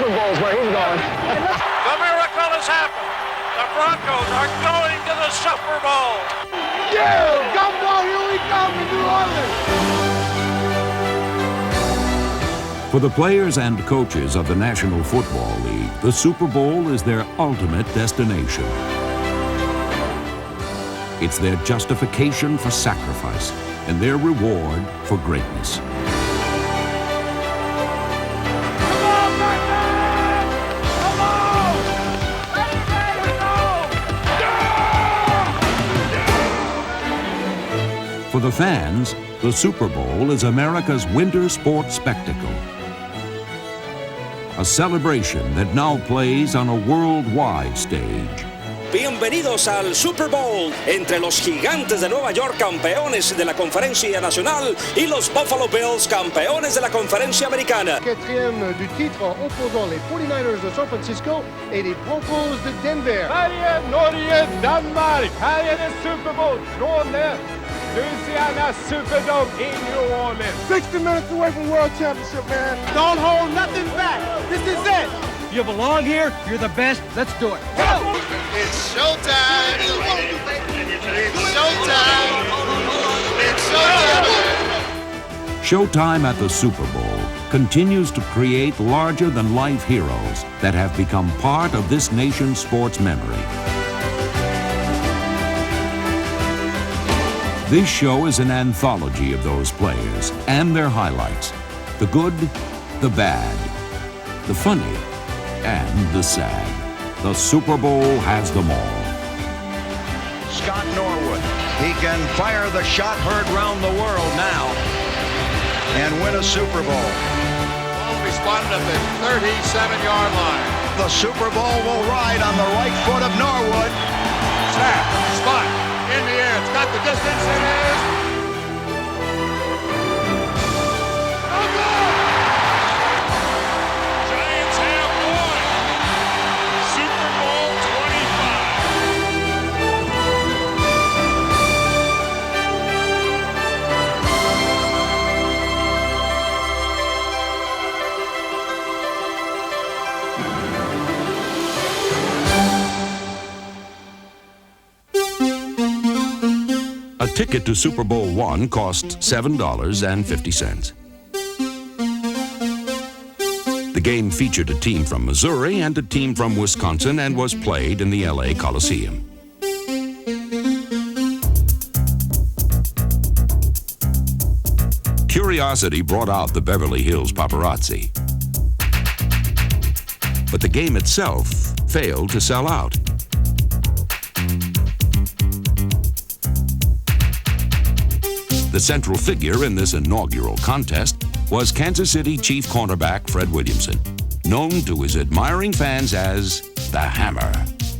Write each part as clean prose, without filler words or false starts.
Super Bowl's where he's going. The miracle has happened. The Broncos are going to the Super Bowl. Yeah, Gumball, here we come to New Orleans. For the players and coaches of the National Football League, the Super Bowl is their ultimate destination. It's their justification for sacrifice and their reward for greatness. For the fans, the Super Bowl is America's winter sports spectacle. A celebration that now plays on a worldwide stage. Bienvenidos al Super Bowl entre los Gigantes de Nueva York, campeones de la Conferencia Nacional, y los Buffalo Bills, campeones de la Conferencia Americana. Quatrième du titre opposant les 49ers de San Francisco et les Broncos de Denver. Sverige, Norge, Danmark. Här är det Super Bowl från Louisiana Superdome in New Orleans. 60 minutes away from World Championship, man. Don't hold nothing back. This is it. You belong here. You're the best. Let's do it. Go! It's showtime. It's showtime. It's showtime. Showtime at the Super Bowl continues to create larger-than-life heroes that have become part of this nation's sports memory. This show is an anthology of those players and their highlights. The good, the bad, the funny, and the sad. The Super Bowl has them all. Scott Norwood. He can fire the shot heard round the world now and win a Super Bowl. Ball responded at the 37-yard line. The Super Bowl will ride on the right foot of Norwood. Snap, spot, in the air. It's got the distance. It is. Giants have won. Super Bowl 25. A ticket to Super Bowl I cost $7.50. The game featured a team from Missouri and a team from Wisconsin and was played in the LA Coliseum. Curiosity brought out the Beverly Hills paparazzi. But the game itself failed to sell out. The central figure in this inaugural contest was Kansas City Chief cornerback Fred Williamson, known to his admiring fans as the Hammer.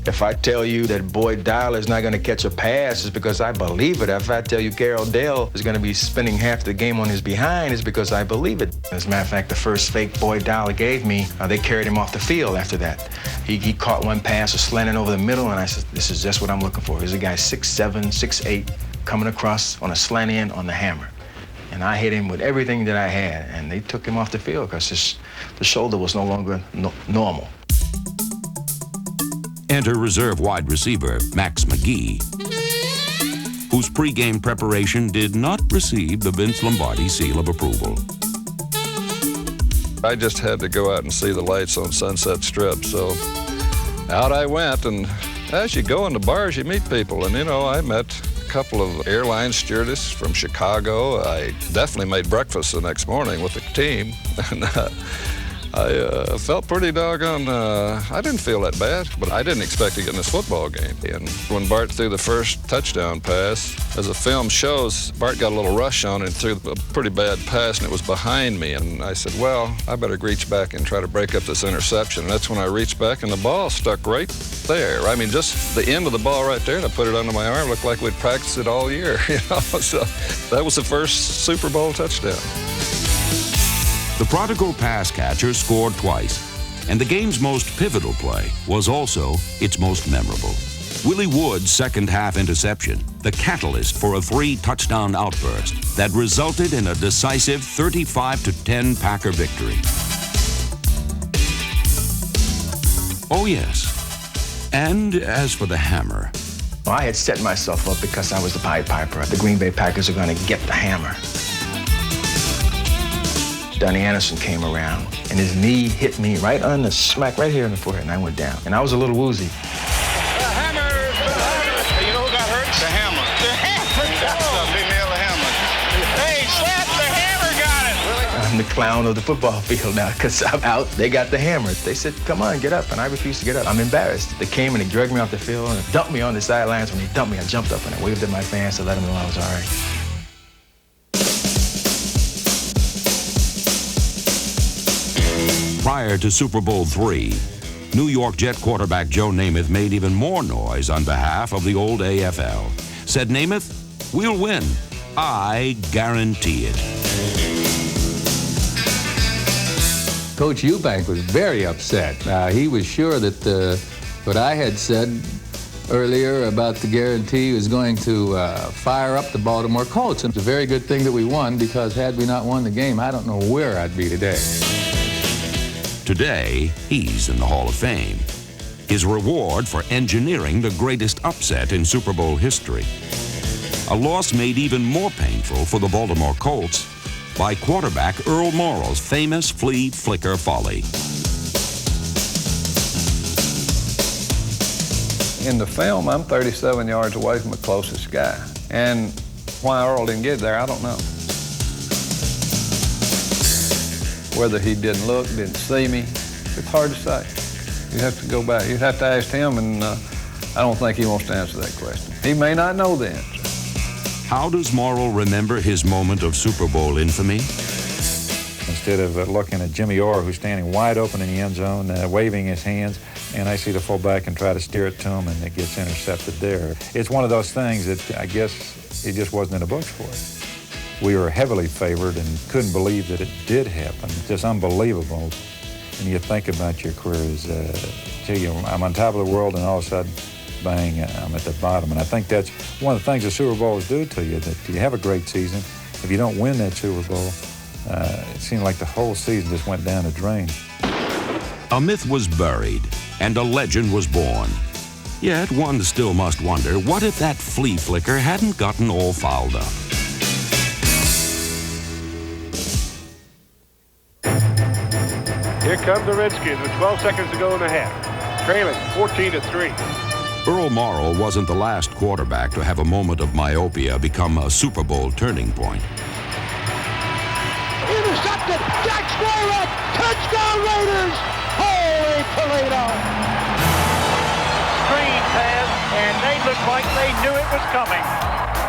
If I tell you that Boyd Dial is not going to catch a pass, it's because I believe it. If I tell you Carroll Dale is going to be spending half the game on his behind, it's because I believe it. As a matter of fact, the first fake Boyd Dial gave me, they carried him off the field after that. He caught one pass, was slanting over the middle, and I said, this is just what I'm looking for. Here's a guy 6'7", 6'8", coming across on a slant end on the hammer. And I hit him with everything that I had, and they took him off the field because the shoulder was no longer normal. Enter reserve wide receiver Max McGee, whose pregame preparation did not receive the Vince Lombardi seal of approval. I just had to go out and see the lights on Sunset Strip, so out I went, and as you go in the bars, you meet people, and I met a couple of airline stewardesses from Chicago. I definitely made breakfast the next morning with the team, and I felt pretty doggone, I didn't feel that bad, but I didn't expect to get in this football game. And when Bart threw the first touchdown pass, as the film shows, Bart got a little rush on it and threw a pretty bad pass, and it was behind me. And I said, well, I better reach back and try to break up this interception. And that's when I reached back, and the ball stuck right there. I mean, just the end of the ball right there, and I put it under my arm. It looked like we'd practiced it all year, So that was the first Super Bowl touchdown. The prodigal pass catcher scored twice, and the game's most pivotal play was also its most memorable. Willie Wood's second-half interception, the catalyst for a 3-touchdown outburst that resulted in a decisive 35-10 Packer victory. Oh, yes. And as for the hammer, Well, I had set myself up because I was the Pied Piper. The Green Bay Packers are going to get the hammer. Donnie Anderson came around, and his knee hit me right on the smack right here in the forehead, and I went down. And I was a little woozy. The hammer! You know who got hurt? The hammer. The hammer! They nailed the hammer. Hey, Slap, the hammer got it! Really? I'm the clown of the football field now because I'm out. They got the hammer. They said, come on, get up. And I refused to get up. I'm embarrassed. They came and they dragged me off the field and dumped me on the sidelines. When they dumped me, I jumped up and I waved at my fans to let them know I was all right. prior to Super Bowl III, New York Jet quarterback Joe Namath made even more noise on behalf of the old AFL. Said Namath, "We'll win. I guarantee it." Coach Eubank was very upset. He was sure that what I had said earlier about the guarantee was going to fire up the Baltimore Colts. And it's a very good thing that we won, because had we not won the game, I don't know where I'd be today. Today, he's in the Hall of Fame. His reward for engineering the greatest upset in Super Bowl history. A loss made even more painful for the Baltimore Colts by quarterback Earl Morrall's famous flea flicker folly. In the film, I'm 37 yards away from the closest guy. And why Earl didn't get there, I don't know. Whether he didn't look, didn't see me, it's hard to say. You have to go back. You'd have to ask him, and I don't think he wants to answer that question. He may not know the answer. How does Morrall remember his moment of Super Bowl infamy? Instead of looking at Jimmy Orr, who's standing wide open in the end zone, waving his hands, and I see the fullback and try to steer it to him, and it gets intercepted there. It's one of those things that I guess it just wasn't in the books for us. We were heavily favored and couldn't believe that it did happen. Just unbelievable. And you think about your careers, gee, I'm on top of the world, and all of a sudden, bang, I'm at the bottom. And I think that's one of the things the Super Bowls do to you, that you have a great season. If you don't win that Super Bowl, it seemed like the whole season just went down the drain. A myth was buried, and a legend was born. Yet one still must wonder, what if that flea flicker hadn't gotten all fouled up? Here come the Redskins with 12 seconds to go in the half, trailing 14-3. Earl Morrall wasn't the last quarterback to have a moment of myopia become a Super Bowl turning point. Intercepted! Jack Squirrel! Touchdown Raiders! Holy Toledo! Screen pass, and they looked like they knew it was coming.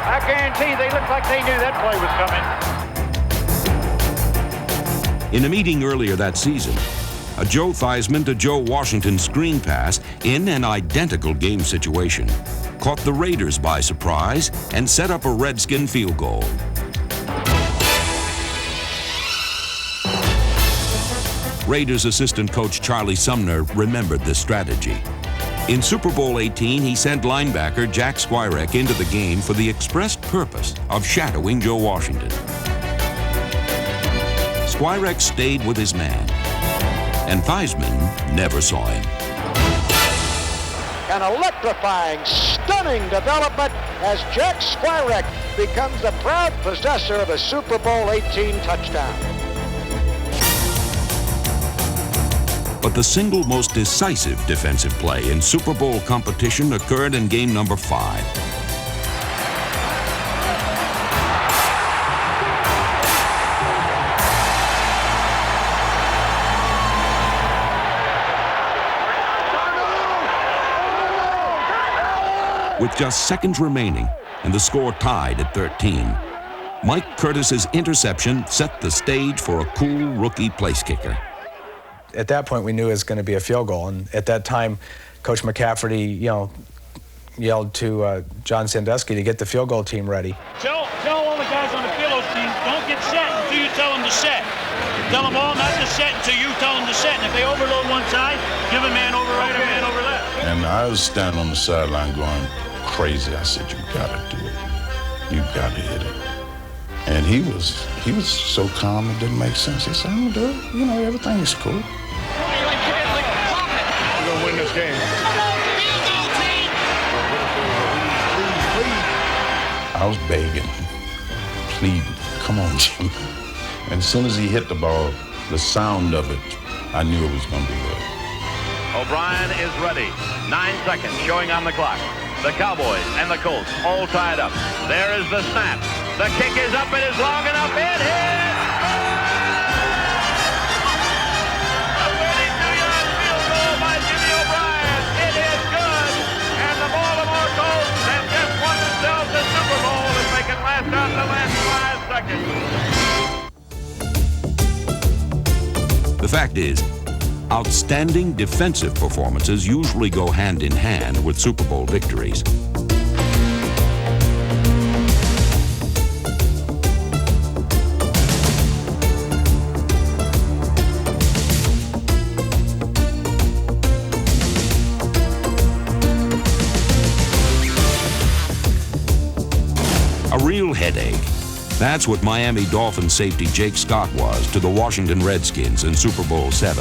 I guarantee they looked like they knew that play was coming. In a meeting earlier that season, a Joe Theismann to Joe Washington screen pass in an identical game situation caught the Raiders by surprise and set up a Redskin field goal. Raiders assistant coach Charlie Sumner remembered this strategy. In Super Bowl XVIII, he sent linebacker Jack Squirek into the game for the express purpose of shadowing Joe Washington. Squirek stayed with his man, and Theismann never saw him. An electrifying, stunning development as Jack Squirek becomes the proud possessor of a Super Bowl XVIII touchdown. But the single most decisive defensive play in Super Bowl competition occurred in game number 5. With just seconds remaining and the score tied at 13, Mike Curtis's interception set the stage for a cool rookie place kicker. At that point, we knew it was going to be a field goal. And at that time, Coach McCafferty, yelled to John Sandusky to get the field goal team ready. Tell all the guys on the field team, don't get set until you tell them to set. Tell them all not to set until you tell them to set. And if they overload one side, give a man over right, a man over left. And I was standing on the sideline going crazy. I said, "You got to do it. You got to hit it." And he was so calm it didn't make sense. He said, "I'm gonna do it. Everything is cool." We're gonna win game. I was begging, pleading, come on, Jim. And as soon as he hit the ball, the sound of it, I knew it was going to be good. O'Brien is ready. 9 seconds showing on the clock. The Cowboys and the Colts all tied up. There is the snap. The kick is up. It is long enough. It hits! A 32-yard field goal by Jimmy O'Brien. It is good. And the Baltimore Colts have just won themselves the Super Bowl if they can last out the last 5 seconds. The fact is, outstanding defensive performances usually go hand in hand with Super Bowl victories. A real headache. That's what Miami Dolphins safety Jake Scott was to the Washington Redskins in Super Bowl VII.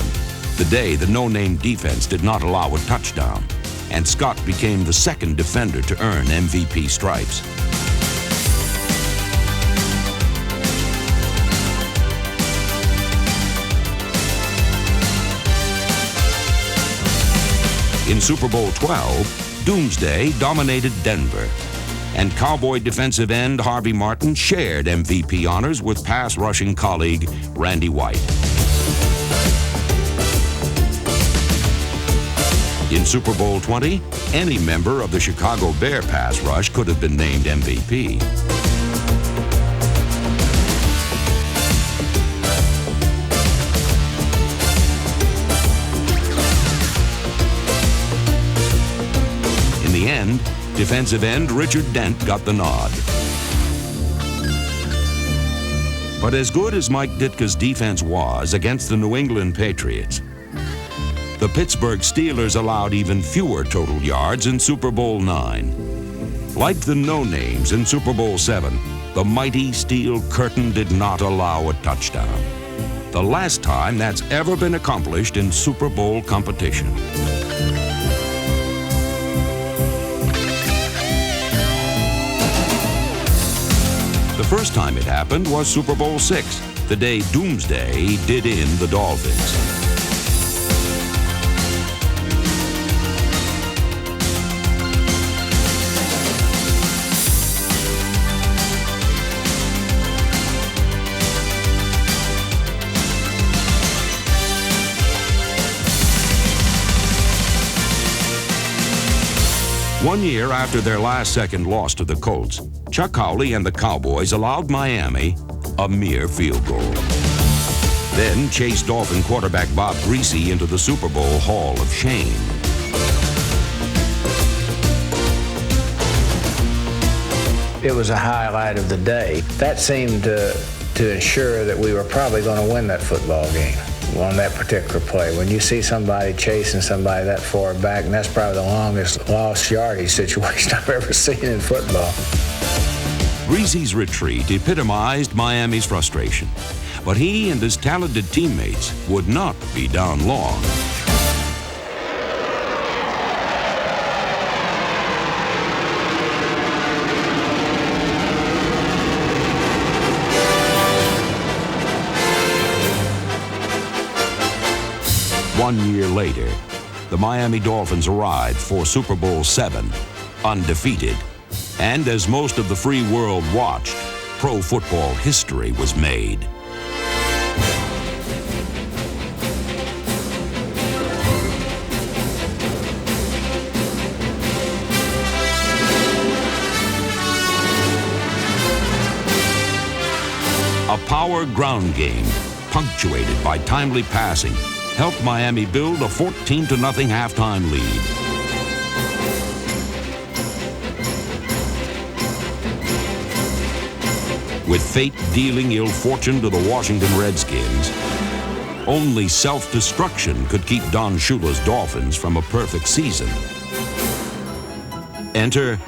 The day the no-name defense did not allow a touchdown, and Scott became the second defender to earn MVP stripes. In Super Bowl XII, Doomsday dominated Denver, and Cowboy defensive end Harvey Martin shared MVP honors with pass rushing colleague Randy White. In Super Bowl XX, any member of the Chicago Bear pass rush could have been named MVP. In the end, defensive end Richard Dent got the nod. But as good as Mike Ditka's defense was against the New England Patriots, the Pittsburgh Steelers allowed even fewer total yards in Super Bowl IX. Like the no-names in Super Bowl VII, the mighty Steel Curtain did not allow a touchdown. The last time that's ever been accomplished in Super Bowl competition. The first time it happened was Super Bowl VI, the day Doomsday did in the Dolphins. One year after their last-second loss to the Colts, Chuck Howley and the Cowboys allowed Miami a mere field goal. Then chased Dolphin quarterback Bob Greasy into the Super Bowl Hall of Shame. It was a highlight of the day. That seemed to ensure that we were probably going to win that football game on that particular play. When you see somebody chasing somebody that far back, and that's probably the longest lost yardage situation I've ever seen in football. Greasy's retreat epitomized Miami's frustration, but he and his talented teammates would not be down long. One year later, the Miami Dolphins arrived for Super Bowl VII, undefeated. And as most of the free world watched, pro football history was made. A power ground game, punctuated by timely passing, helped Miami build a 14-0 halftime lead. With fate dealing ill fortune to the Washington Redskins, only self-destruction could keep Don Shula's Dolphins from a perfect season. Enter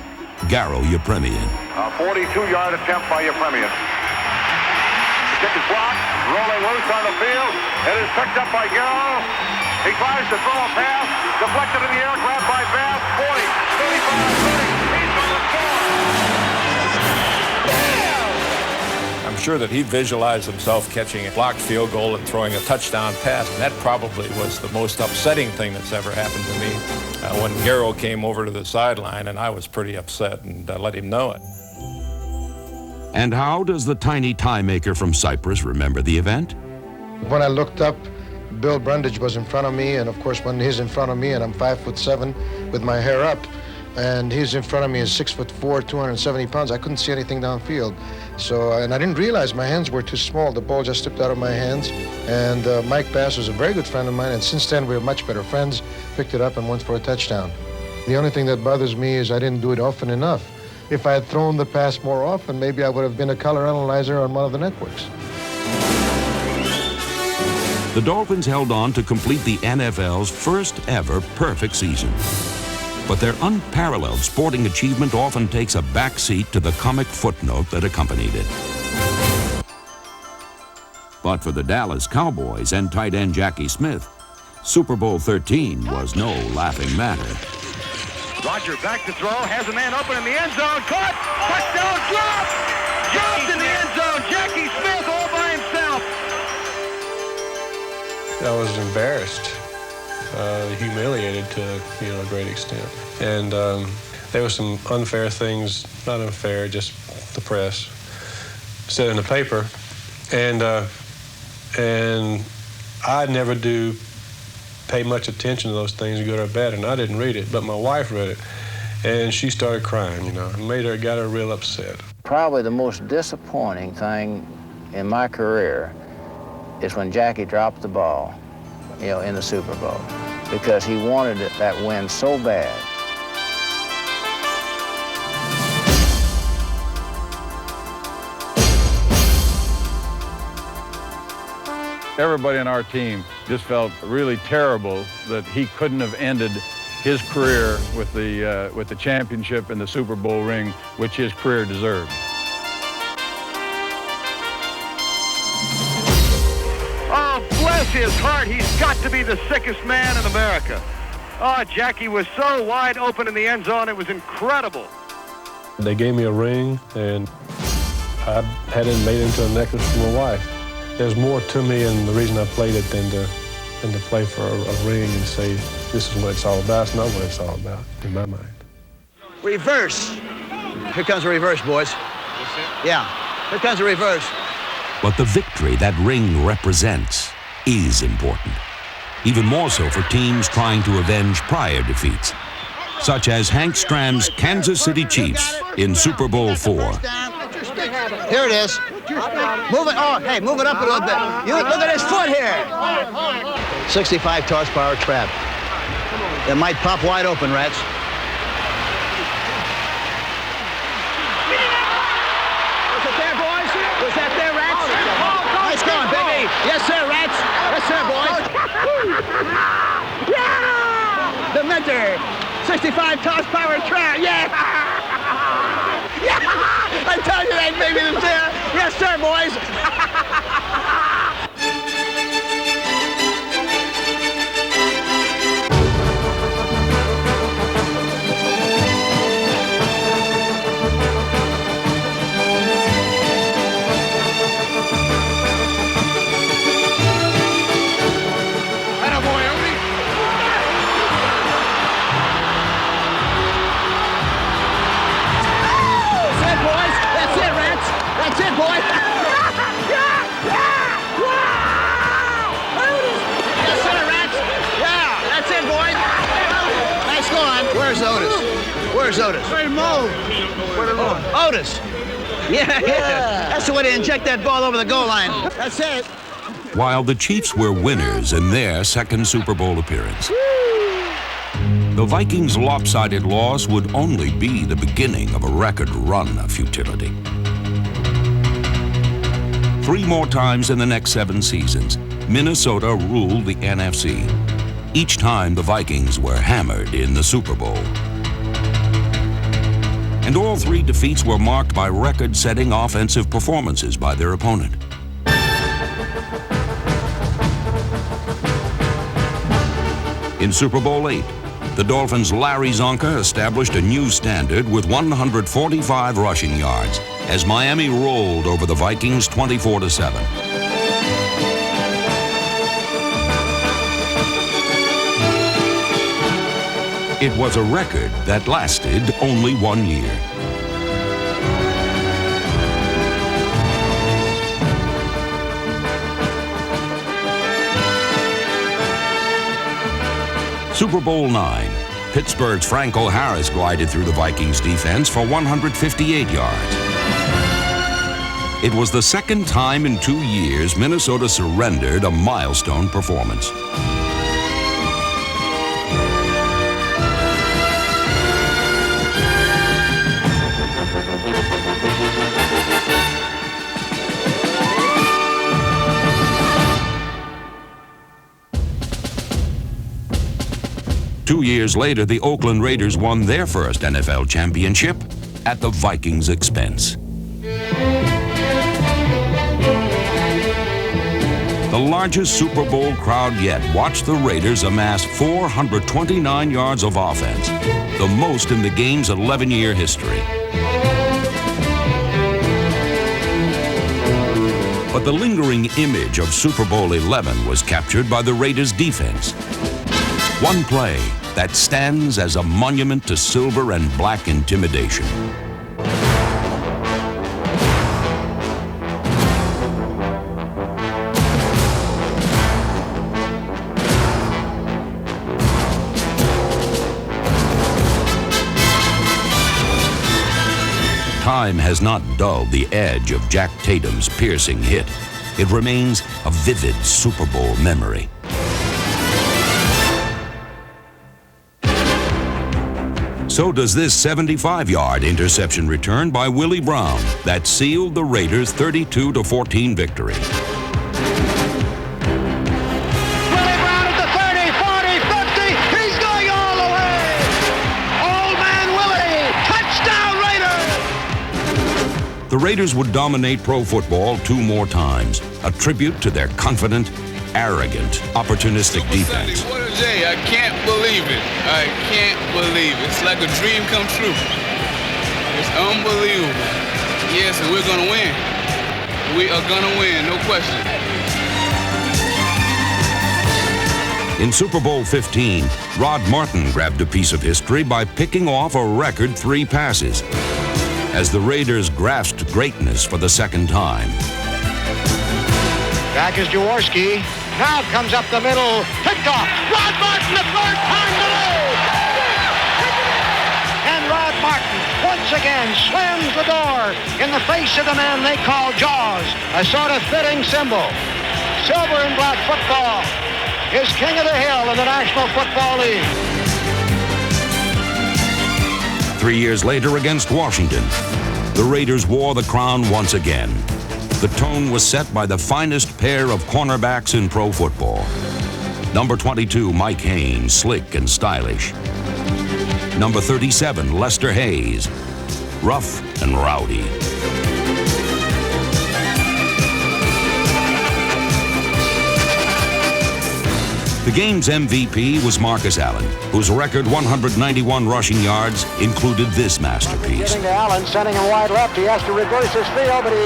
Garo Yepremian. A 42-yard attempt by Yepremian. The kick is blocked, rolling loose on the field. It is picked up by Garo. He tries to throw a pass. Deflected in the air, grabbed by Bass. 40, 35, 30. He's on the score. I'm sure that he visualized himself catching a blocked field goal and throwing a touchdown pass, and that probably was the most upsetting thing that's ever happened to me. When Garrow came over to the sideline, and I was pretty upset and let him know it. And how does the tiny tie maker from Cyprus remember the event? When I looked up, Bill Brundage was in front of me, and of course when he's in front of me and I'm 5'7" with my hair up, and he's in front of me is 6'4", 270 pounds, I couldn't see anything downfield. So, and I didn't realize my hands were too small. The ball just slipped out of my hands. And Mike Bass was a very good friend of mine, and since then we were much better friends. Picked it up and went for a touchdown. The only thing that bothers me is I didn't do it often enough. If I had thrown the pass more often, maybe I would have been a color analyzer on one of the networks. The Dolphins held on to complete the NFL's first ever perfect season. But their unparalleled sporting achievement often takes a backseat to the comic footnote that accompanied it. But for the Dallas Cowboys and tight end Jackie Smith, Super Bowl 13 was no laughing matter. Roger back to throw, has a man open in the end zone, caught, touchdown, drop! Dropped in the end zone, Jackie Smith all by himself. I was embarrassed, humiliated to a great extent. And there were some unfair things, not unfair, just the press, said in the paper. And I never do pay much attention to those things, good or bad, and I didn't read it, but my wife read it, and she started crying, and got her real upset. Probably the most disappointing thing in my career is when Jackie dropped the ball, in the Super Bowl, because he wanted that win so bad. Everybody on our team just felt really terrible that he couldn't have ended his career with the championship and the Super Bowl ring, which his career deserved. Oh, bless his heart, he's got to be the sickest man in America. Oh, Jackie was so wide open in the end zone, it was incredible. They gave me a ring, and I had it made into a necklace for my wife. There's more to me, and the reason I played it than to play for a ring and say, this is what it's all about. It's not what it's all about, in my mind. Reverse. Here comes the reverse, boys. Yeah, here comes the reverse. But the victory that ring represents is important, even more so for teams trying to avenge prior defeats, such as Hank Stram's Kansas City Chiefs in Super Bowl IV. Here it is. Move it. Oh, hey, move it up a little bit. Look at his foot here. 65 horsepower trap. It might pop wide open, Rats. Was it there, boys? Was that there, Rats? Nice going, baby. Yes, sir, Rats. Yes, sir, boys. Yeah! The Mentor. 65 horsepower trap. Yeah! Yeah! I tell you that baby is there. Yes, sir, boys. That's it, boy. Yes, sir, Rats. Yeah, that's it, boy. Nice going. Where's Otis? Where's Otis? Where's Mo? Otis. Yeah. That's the way to inject that ball over the goal line. That's it. While the Chiefs were winners in their second Super Bowl appearance, the Vikings' lopsided loss would only be the beginning of a record run of futility. 3 more times in the next 7 seasons, Minnesota ruled the NFC. Each time the Vikings were hammered in the Super Bowl. And all 3 defeats were marked by record-setting offensive performances by their opponent. In Super Bowl VIII, the Dolphins' Larry Zonka established a new standard with 145 rushing yards as Miami rolled over the Vikings 24-7. It was a record that lasted only 1 year. Super Bowl IX, Pittsburgh's Franco Harris glided through the Vikings defense for 158 yards. It was the second time in 2 years Minnesota surrendered a milestone performance. Two years later, the Oakland Raiders won their first NFL championship at the Vikings' expense. The largest Super Bowl crowd yet watched the Raiders amass 429 yards of offense, the most in the game's 11-year history. But the lingering image of Super Bowl XI was captured by the Raiders' defense. One play that stands as a monument to silver and black intimidation. Time has not dulled the edge of Jack Tatum's piercing hit. It remains a vivid Super Bowl memory. So does this 75-yard interception return by Willie Brown that sealed the Raiders' 32-14 victory. Willie Brown at the 30, 40, 50. He's going all the way. Old man Willie. Touchdown Raiders. The Raiders would dominate pro football 2 more times, a tribute to their confident, arrogant, opportunistic defense. What a day. I can't believe it. I can't believe it. It's like a dream come true. It's unbelievable. Yes, and we're going to win. We are going to win, no question. In Super Bowl XV, Rod Martin grabbed a piece of history by picking off a record 3 passes as the Raiders grasped greatness for the second time. Back is Jaworski. Now comes up the middle. Picked off. Rod Martin, the third time today. And Rod Martin once again slams the door in the face of the man they call Jaws, a sort of fitting symbol. Silver and black football is king of the hill in the National Football League. 3 years later against Washington, the Raiders wore the crown once again. The tone was set by the finest pair of cornerbacks in pro football. Number 22, Mike Haynes, slick and stylish. Number 37, Lester Hayes, rough and rowdy. The game's MVP was Marcus Allen, whose record 191 rushing yards included this masterpiece. Getting to Allen, sending him wide left. He has to reverse his field, but he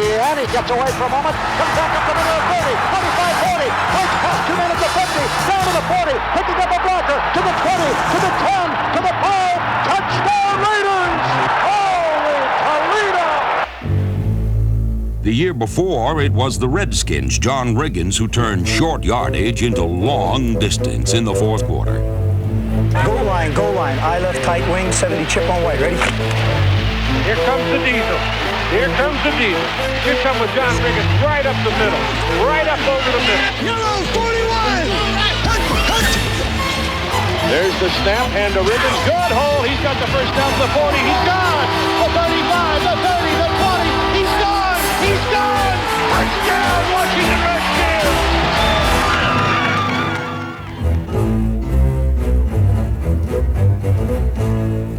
gets away for a moment. Comes back up the middle of 30, 25, 40. Takes past 2 men at the 50, down to the 40, picking up a blocker, to the 20, to the 10, to the 5. Touchdown Raiders! Holy Toledo! The year before, it was the Redskins' John Riggins who turned short yardage into long distance in the fourth quarter. Goal line, goal line. I left tight wing, 70 chip on white. Ready? Here comes the Diesel. Here comes the Diesel. Here comes with John Riggins right up the middle. Right up over the middle. Yellow 41! There's the snap and the Riggins. Good hole. He's got the first down to the 40. He's gone. The 35, the 30, the 20. He's gone. He's gone. Touchdown, Washington Redskins.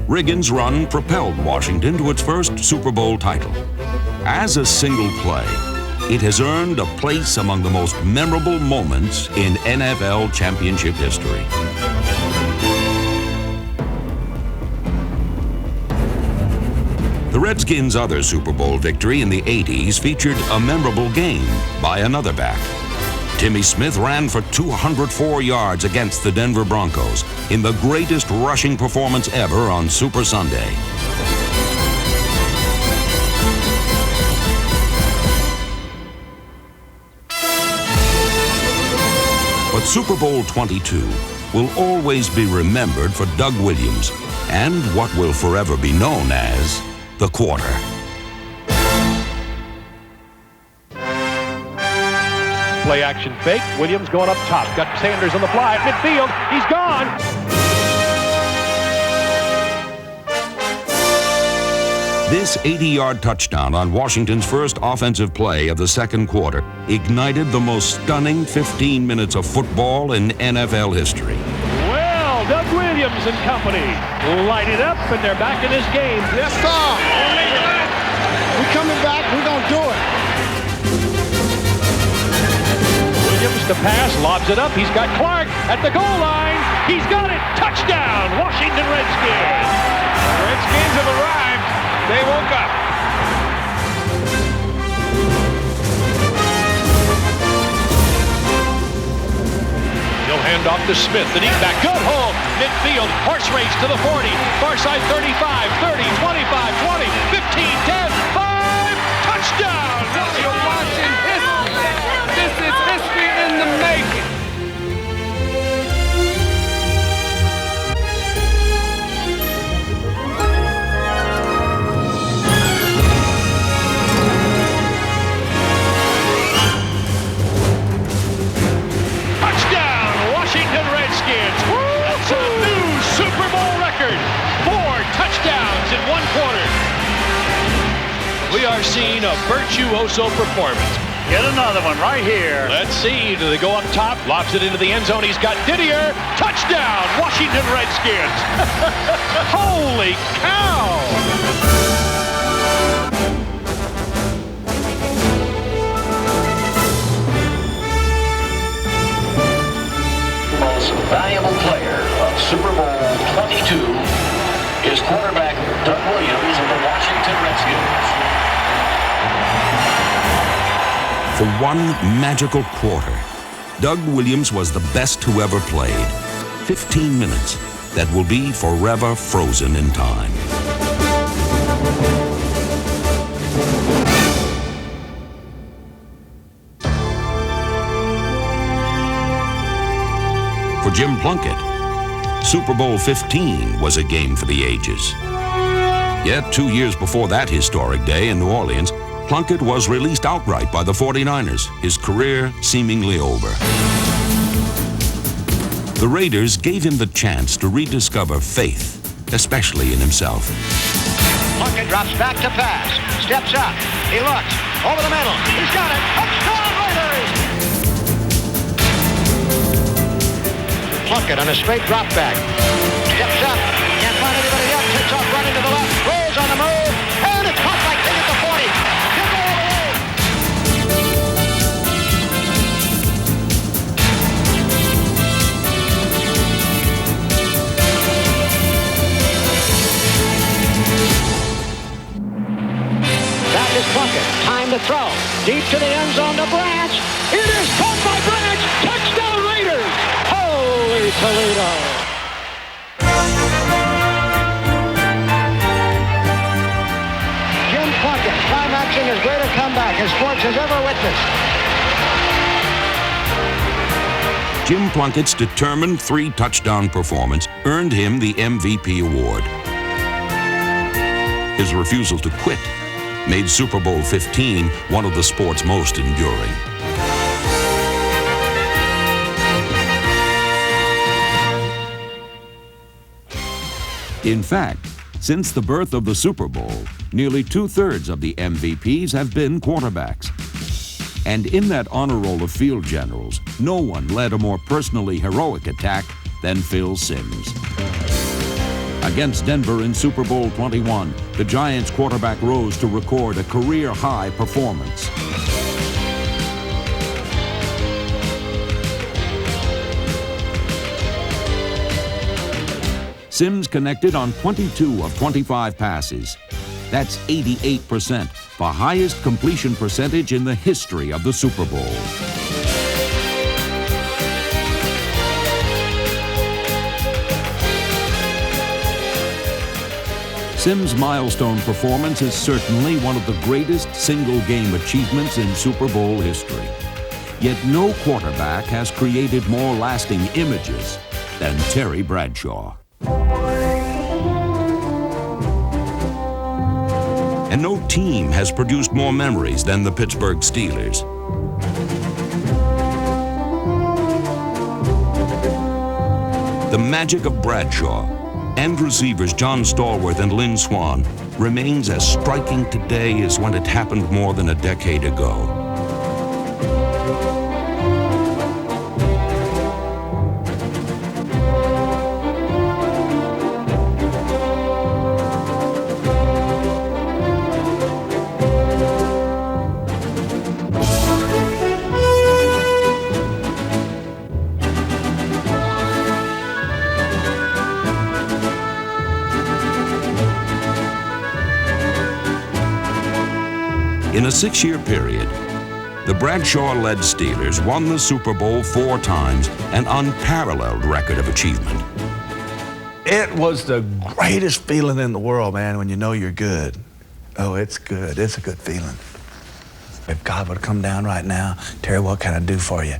Riggins' run propelled Washington to its first Super Bowl title. As a single play, it has earned a place among the most memorable moments in NFL championship history. The Redskins' other Super Bowl victory in the 80s featured a memorable game by another back. Timmy Smith ran for 204 yards against the Denver Broncos in the greatest rushing performance ever on Super Sunday. But Super Bowl 22 will always be remembered for Doug Williams and what will forever be known as the quarter. Play action fake. Williams going up top. Got Sanders on the fly at midfield. He's gone. This 80-yard touchdown on Washington's first offensive play of the second quarter ignited the most stunning 15 minutes of football in NFL history. Well, Doug Williams and company light it up, and they're back in this game. Yes, sir. We're coming back. We're going to do it. Williams to pass, lobs it up. He's got Clark at the goal line. He's got it. Touchdown, Washington Redskins. The Redskins have arrived. They woke up. He'll hand off to Smith, the deep back. Good hole. Midfield, horse race to the 40. Far side 35, 30, 25, 20, 15, 10, 5. Touchdown. You're watching history. This is history in the making. Washington Redskins. That's a new Super Bowl record. 4 touchdowns in 1 quarter. We are seeing a virtuoso performance. Get another one right here. Let's see. Do they go up top? Lobs it into the end zone. He's got Didier. Touchdown, Washington Redskins. Holy cow. Valuable player of Super Bowl 22 is quarterback Doug Williams of the Washington Redskins. For one magical quarter, Doug Williams was the best who ever played. 15 minutes that will be forever frozen in time. For Jim Plunkett, Super Bowl 15 was a game for the ages. Yet 2 years before that historic day in New Orleans, Plunkett was released outright by the 49ers, his career seemingly over. The Raiders gave him the chance to rediscover faith, especially in himself. Plunkett drops back to pass, steps up, he looks, over the middle, he's got it, touchdown Raiders! Plunkett on a straight drop back. Steps up. Can't find anybody else. Takes off running to the left. Rolls on the move. And it's caught like King at the 40. He'll go all the way. That is Plunkett. Time to throw. Deep to the end zone to Branch. It is caught by Branch. Touchdown Raiders. Holy Toledo. Jim Plunkett climaxing as great a comeback as sports has ever witnessed. Jim Plunkett's determined 3-touchdown performance earned him the MVP award. His refusal to quit made Super Bowl 15 one of the sport's most enduring. In fact, since the birth of the Super Bowl, nearly 2/3 of the MVPs have been quarterbacks. And in that honor roll of field generals, no one led a more personally heroic attack than Phil Simms. Against Denver in Super Bowl 21, the Giants quarterback rose to record a career-high performance. Sims connected on 22 of 25 passes. That's 88%, the highest completion percentage in the history of the Super Bowl. Sims' milestone performance is certainly one of the greatest single-game achievements in Super Bowl history. Yet no quarterback has created more lasting images than Terry Bradshaw. And no team has produced more memories than the Pittsburgh Steelers. The magic of Bradshaw and receivers John Stallworth and Lynn Swann remains as striking today as when it happened more than a decade ago. In a 6-year period, the Bradshaw-led Steelers won the Super Bowl 4 times, an unparalleled record of achievement. It was the greatest feeling in the world, man, when you know you're good. Oh, it's good. It's a good feeling. If God would come down right now, Terry, what can I do for you?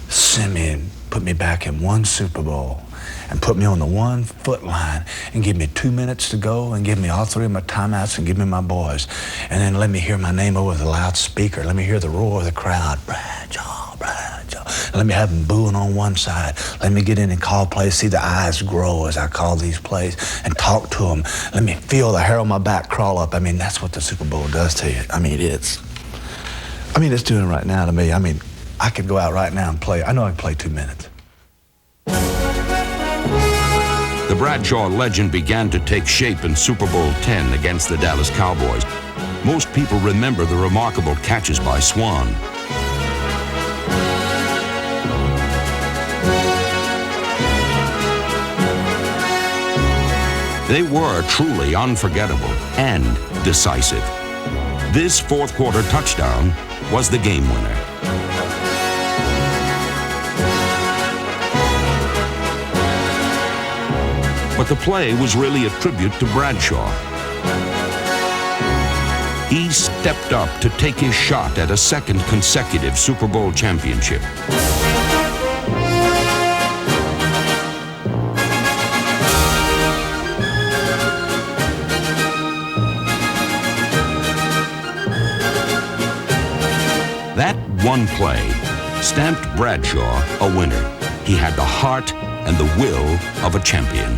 Send me and put me back in 1 Super Bowl and put me on the 1-foot line and give me 2 minutes to go and give me all 3 of my timeouts and give me my boys. And then let me hear my name over the loudspeaker. Let me hear the roar of the crowd. Bradshaw, Bradshaw. And let me have them booing on one side. Let me get in and call plays, see the eyes grow as I call these plays and talk to them. Let me feel the hair on my back crawl up. I mean, that's what the Super Bowl does to you. I mean, it's doing it right now to me. I mean, I could go out right now and play. I know I can play 2 minutes. The Bradshaw legend began to take shape in Super Bowl X against the Dallas Cowboys. Most people remember the remarkable catches by Swann. They were truly unforgettable and decisive. This fourth-quarter touchdown was the game winner. But the play was really a tribute to Bradshaw. He stepped up to take his shot at a 2nd consecutive Super Bowl championship. That one play stamped Bradshaw a winner. He had the heart and the will of a champion.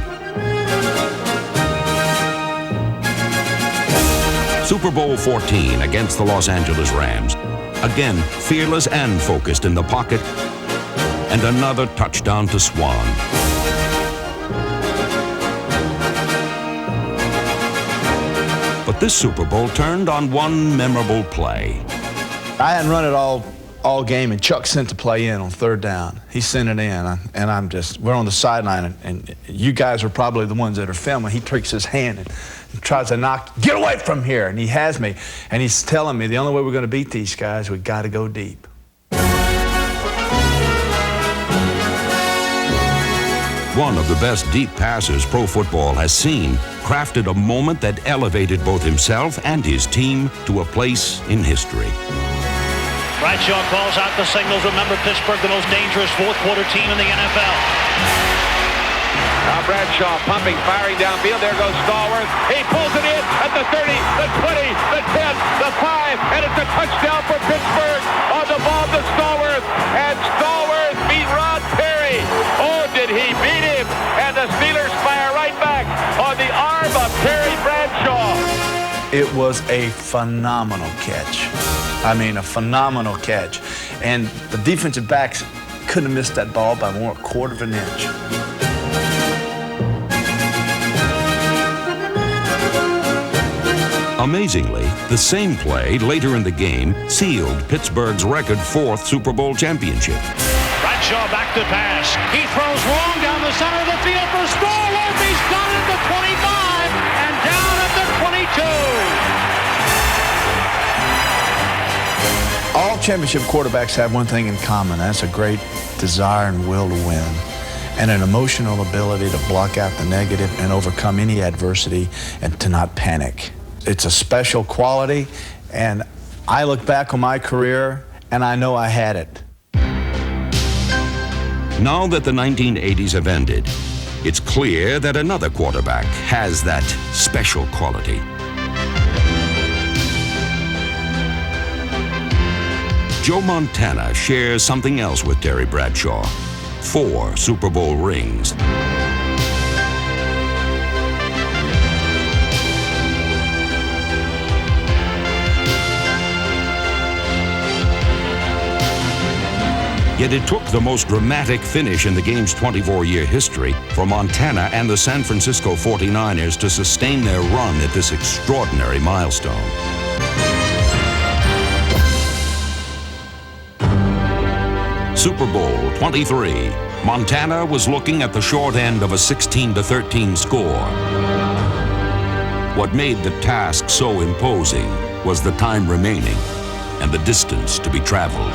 Super Bowl 14 against the Los Angeles Rams. Again, fearless and focused in the pocket, and another touchdown to Swann. But this Super Bowl turned on one memorable play. I hadn't run it all game, and Chuck sent the play in on 3rd down. He sent it in, and we're on the sideline, and you guys are probably the ones that are filming. He takes his hand and tries to knock, get away from here, and he has me, and he's telling me the only way we're going to beat these guys, we got to go deep. One of the best deep passers pro football has seen crafted a moment that elevated both himself and his team to a place in history. Bradshaw calls out the signals. Remember, Pittsburgh, the most dangerous fourth-quarter team in the NFL. Now Bradshaw pumping, firing downfield. There goes Stallworth. He pulls it in at the 30, the 20, the 10, the 5, and it's a touchdown for Pittsburgh. On the ball to Stallworth, and Stallworth beat Rod Perry. Oh, did he beat him? And the Steelers fire right back on the arm of Terry Bradshaw. It was a phenomenal catch. I mean, a phenomenal catch. And the defensive backs couldn't have missed that ball by more than a 1/4 of an inch. Amazingly, the same play later in the game sealed Pittsburgh's record 4th Super Bowl championship. Bradshaw back to pass. He throws wrong down the center of the field for Stallworth. championship quarterbacks have one thing in common. That's a great desire and will to win, and an emotional ability to block out the negative and overcome any adversity and to not panic. It's a special quality, and I look back on my career and I know I had it. Now that the 1980s have ended, it's clear that another quarterback has that special quality. Joe Montana shares something else with Terry Bradshaw: 4 Super Bowl rings. Yet it took the most dramatic finish in the game's 24-year history for Montana and the San Francisco 49ers to sustain their run at this extraordinary milestone. Super Bowl 23. Montana was looking at the short end of a 16-13 score. What made the task so imposing was the time remaining and the distance to be traveled.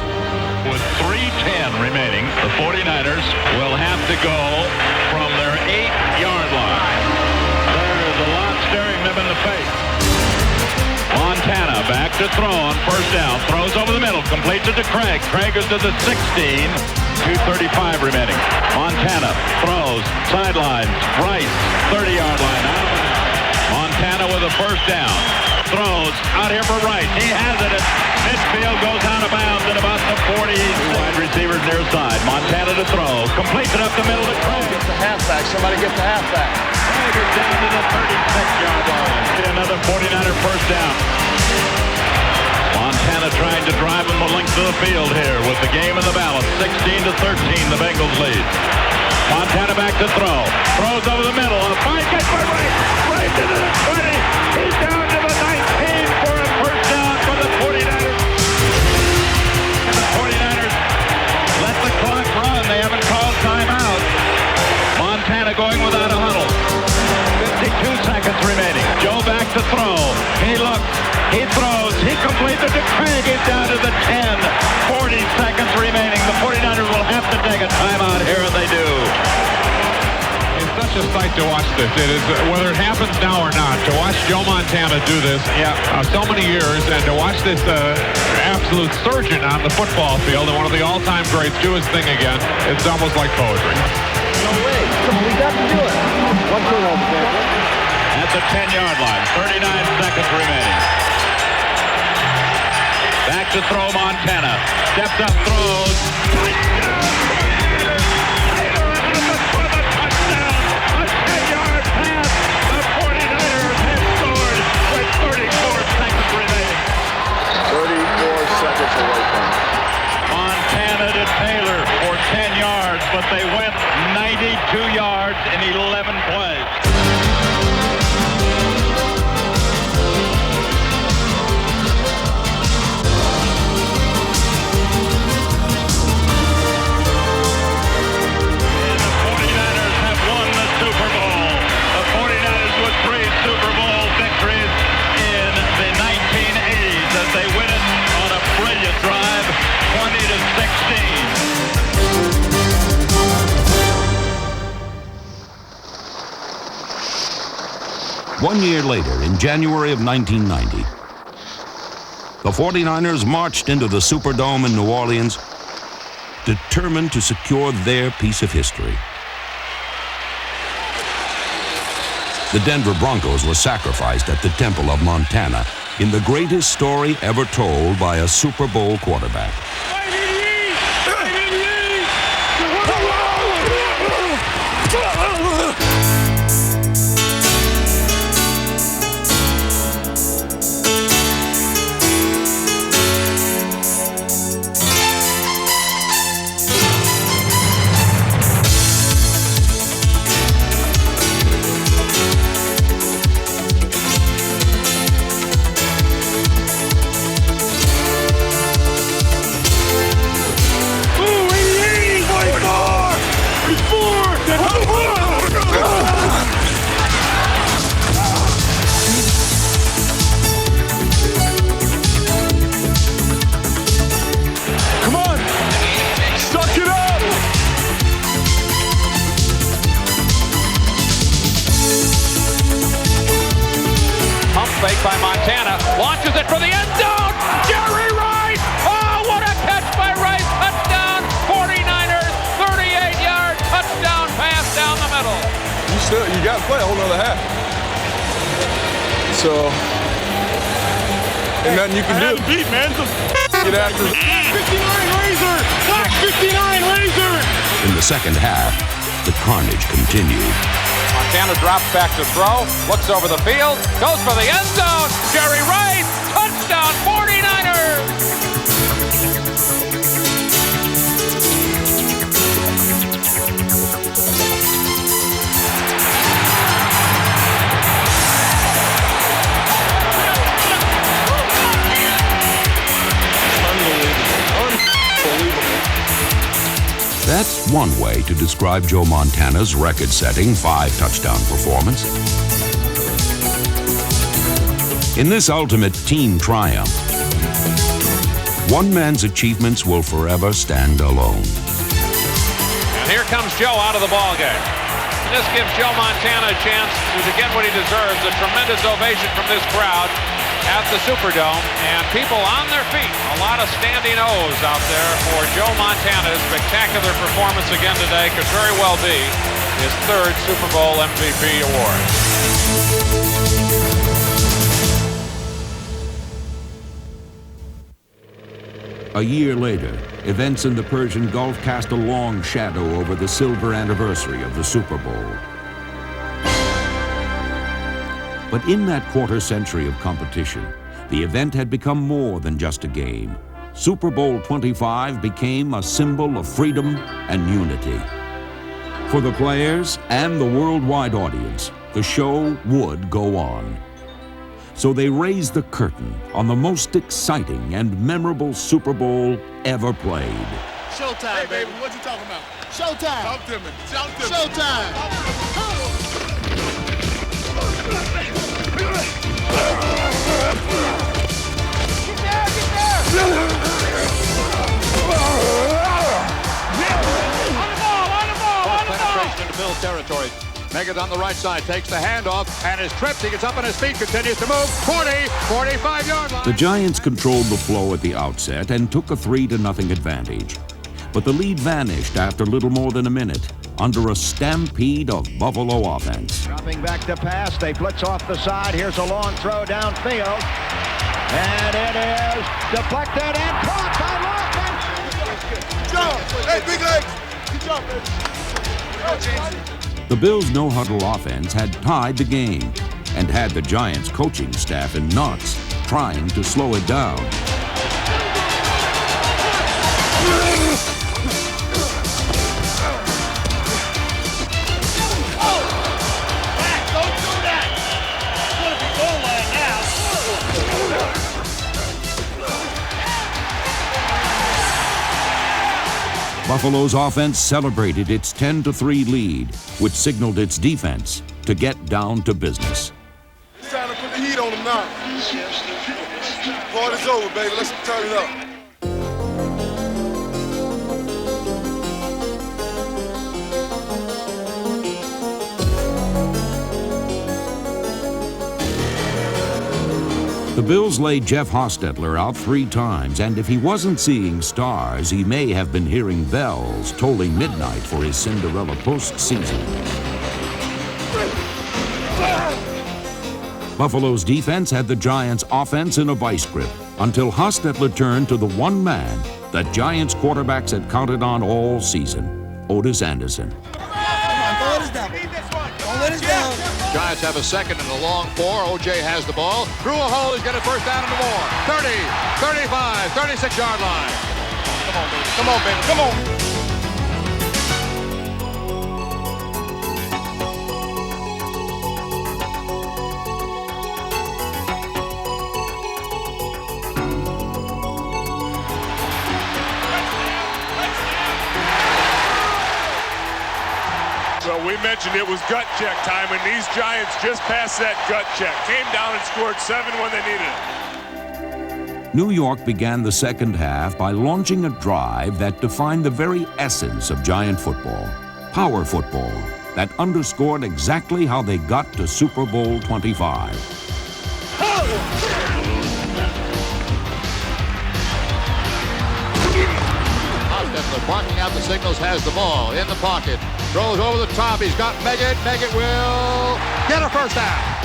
With 3:10 remaining, the 49ers will have to go from their 8-yard line. There's a lot staring them in the face. Montana back to throw on first down. Throws over the middle. Completes it to Craig. Craig is to the 16. 2:35 remaining. Montana throws. Sidelines. Right. 30-yard line. Montana with a first down. Throws out here for Rice. He has it at midfield, goes out of bounds at about the 40. Wide receivers near side. Montana to throw. Completes it up the middle to Craig. Get the halfback. Somebody get the halfback. Craig is down to the 36-yard line. Another 49er first down. Montana trying to drive him the length of the field here with the game in the balance. 16-13, the Bengals lead. Montana back to throw. Throws over the middle. A fine catch by Rice. Rice into the 20. He's down to the 19 for a first down for the 49ers. And the 49ers let the clock run. They haven't called timeout. Montana going without a huddle. 52 seconds remaining. Joe back to throw. He looks. He throws. He completes it to Craig. He's down to the 10. 40 seconds remaining. The 49ers will have to take a timeout here, and they do. It's such a sight to watch this. It is, whether it happens now or not, to watch Joe Montana do this so many years, and to watch this absolute surgeon on the football field and one of the all-time greats do his thing again, it's almost like poetry. No way. Come on, we got to do it. One turnover, man. At the 10-yard line, 39 seconds remaining. Back to throw Montana. Steps up, throws. Touchdown! For the touchdown! A 10-yard pass. The 49ers have scored with 34 seconds remaining. 34 seconds away from it. Montana to Taylor for 10 yards, but they went 92 yards in 11 plays. Super Bowl victories in the 1980s as they win it on a brilliant drive, 20-16. 1 year later, in January of 1990, the 49ers marched into the Superdome in New Orleans, determined to secure their piece of history. The Denver Broncos were sacrificed at the Temple of Montana in the greatest story ever told by a Super Bowl quarterback. fake by Montana. Launches it for the end zone. Jerry Rice! Oh, what a catch by Rice. Touchdown, 49ers, 38-yard touchdown pass down the middle. You got to play a whole nother half. So, ain't nothing you can do. Beat, man. Get after it. 59 Razor! Black 59 Razor! In the second half, the carnage continued. Montana drops back to throw, looks over the field, goes for the end zone. Jerry Rice, touchdown, 49ers! That's one way to describe Joe Montana's record-setting 5-touchdown performance. In this ultimate team triumph, one man's achievements will forever stand alone. And here comes Joe out of the ballgame. And this gives Joe Montana a chance to get what he deserves, a tremendous ovation from this crowd at the Superdome, and people on their feet. A lot of standing O's out there for Joe Montana's spectacular performance again today. Could very well be his third Super Bowl MVP award. A year later, events in the Persian Gulf cast a long shadow over the silver anniversary of the Super Bowl. But in that quarter century of competition, the event had become more than just a game. Super Bowl 25 became a symbol of freedom and unity. For the players and the worldwide audience, the show would go on. So they raised the curtain on the most exciting and memorable Super Bowl ever played. Showtime, baby. What you talking about? Showtime. Talk to me. Talk to me. Showtime. Penetration into Bill's territory. Megan's on the right side, takes the handoff, and is tripped. He gets up on his feet, continues to move. 40, 45-yard line. The Giants controlled the flow at the outset and took a 3-0 advantage. But the lead vanished after little more than a minute under a stampede of Buffalo offense. Dropping back to pass, they blitz off the side. Here's a long throw downfield. And it is deflected and caught by Lofton. Hey, big legs. Good job, baby. The Bills' no-huddle offense had tied the game and had the Giants' coaching staff in knots trying to slow it down. Buffalo's offense celebrated its 10-3 lead, which signaled its defense to get down to business. It's time to put the heat on them now. Party's over, baby. Let's turn it up. The Bills laid Jeff Hostetler out 3 times, and if he wasn't seeing stars, he may have been hearing bells tolling midnight for his Cinderella postseason. Buffalo's defense had the Giants' offense in a vice grip until Hostetler turned to the one man that Giants quarterbacks had counted on all season, Otis Anderson. Come on, don't let us down. Don't let us down. Giants have a second and a long 4. O.J. has the ball. Through a hole, he's got a first down and more. 30, 35, 36-yard line. Come on, baby. Come on, baby. Come on. Well, we mentioned it was gut check time, and these Giants just passed that gut check. Came down and scored 7 when they needed it. New York began the second half by launching a drive that defined the very essence of Giant football, power football, that underscored exactly how they got to Super Bowl 25. Hostetler barking out the signals, has the ball in the pocket. Throws over the top. He's got Meggett. Meggett will get a first down.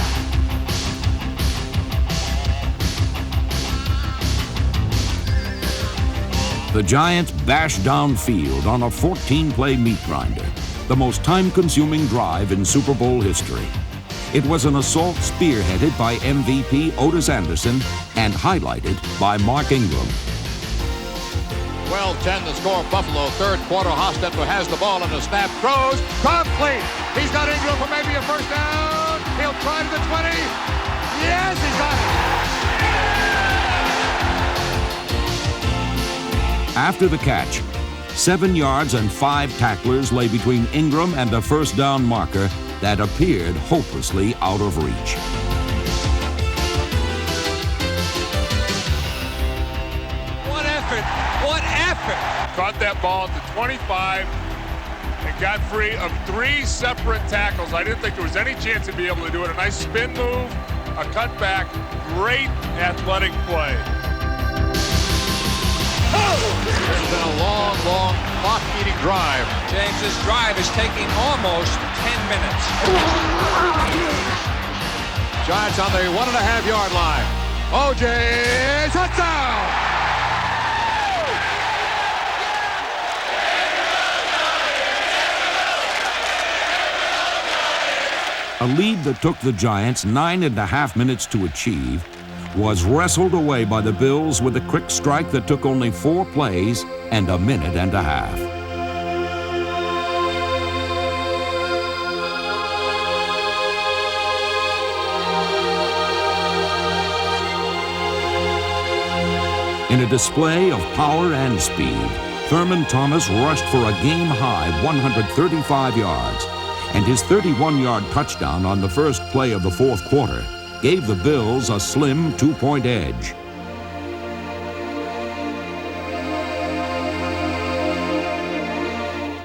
The Giants bashed downfield on a 14-play meat grinder, the most time-consuming drive in Super Bowl history. It was an assault spearheaded by MVP Otis Anderson and highlighted by Mark Ingram. 12-10 the score. Buffalo, third quarter. Hostetler has the ball and the snap. Throws. Complete. He's got Ingram for maybe a first down. He'll try to the 20. Yes, he's got it. After the catch, 7 yards and 5 tacklers lay between Ingram and a first down marker that appeared hopelessly out of reach. What effort! What effort! Caught that ball at the 25 and got free of 3 separate tackles. I didn't think there was any chance he'd be able to do it. A nice spin move, a cutback, great athletic play. This has been a long, long clock-eating drive. James, this drive is taking almost 10 minutes. Giants on the 1.5-yard line. O.J. touchdown! A lead that took the Giants 9.5 minutes to achieve was wrestled away by the Bills with a quick strike that took only 4 plays and a minute and a half. In a display of power and speed, Thurman Thomas rushed for a game-high 135 yards, and his 31-yard touchdown on the first play of the fourth quarter gave the Bills a slim 2-point edge.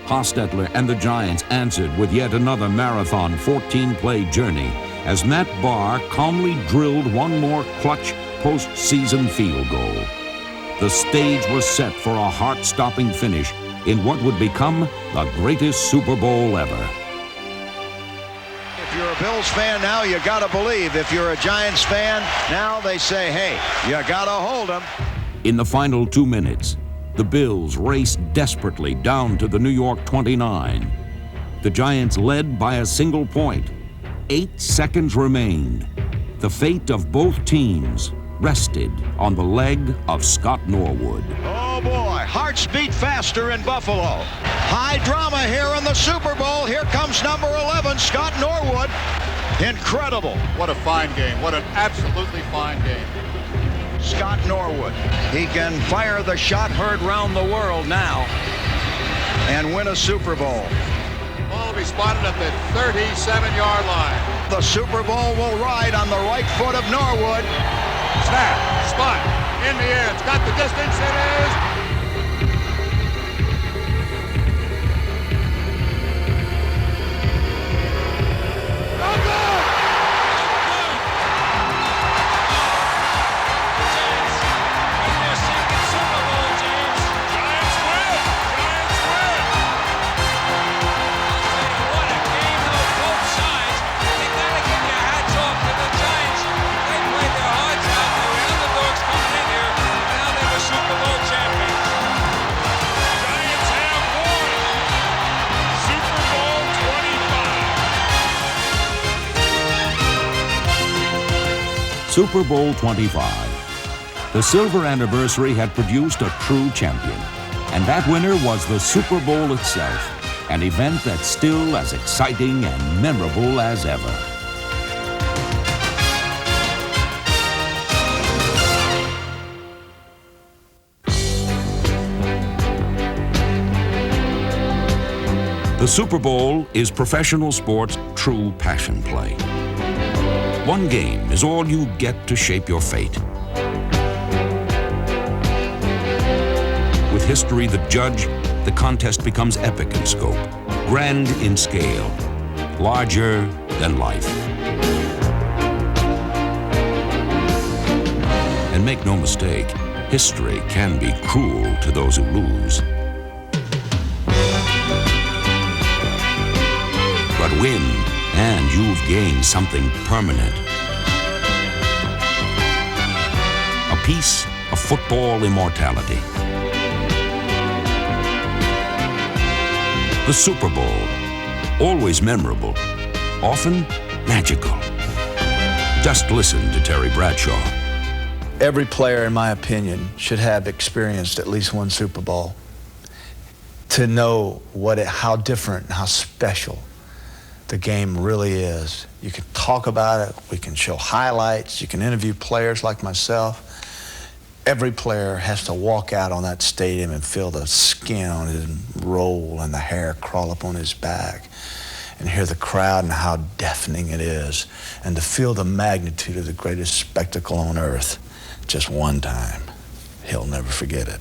Hostetler and the Giants answered with yet another marathon 14-play journey as Matt Barr calmly drilled one more clutch postseason field goal. The stage was set for a heart-stopping finish in what would become the greatest Super Bowl ever. If you're a Bills fan now, you got to believe. If you're a Giants fan, now they say, hey, you got to hold them. In the final 2 minutes, the Bills raced desperately down to the New York 29. The Giants led by a single point. 8 seconds remained. The fate of both teams rested on the leg of Scott Norwood. Oh boy, hearts beat faster in Buffalo. High drama here in the Super Bowl. Here comes number 11, Scott Norwood. Incredible. What a fine game. What an absolutely fine game. Scott Norwood. He can fire the shot heard round the world now and win a Super Bowl. Ball will be spotted at the 37-yard line. The Super Bowl will ride on the right foot of Norwood. Snap, spot, in the air. It's got the distance. It is. Super Bowl 25. The silver anniversary had produced a true champion, and that winner was the Super Bowl itself, an event that's still as exciting and memorable as ever. The Super Bowl is professional sports' true passion play. One game is all you get to shape your fate. With history the judge, the contest becomes epic in scope, grand in scale, larger than life. And make no mistake, history can be cruel to those who lose. But win, and you've gained something permanent. A piece of football immortality. The Super Bowl, always memorable, often magical. Just listen to Terry Bradshaw. Every player, in my opinion, should have experienced at least one Super Bowl to know how different and how special the game really is. You can talk about it, we can show highlights, you can interview players like myself. Every player has to walk out on that stadium and feel the skin on his roll and the hair crawl up on his back and hear the crowd and how deafening it is, and to feel the magnitude of the greatest spectacle on earth just one time. He'll never forget it.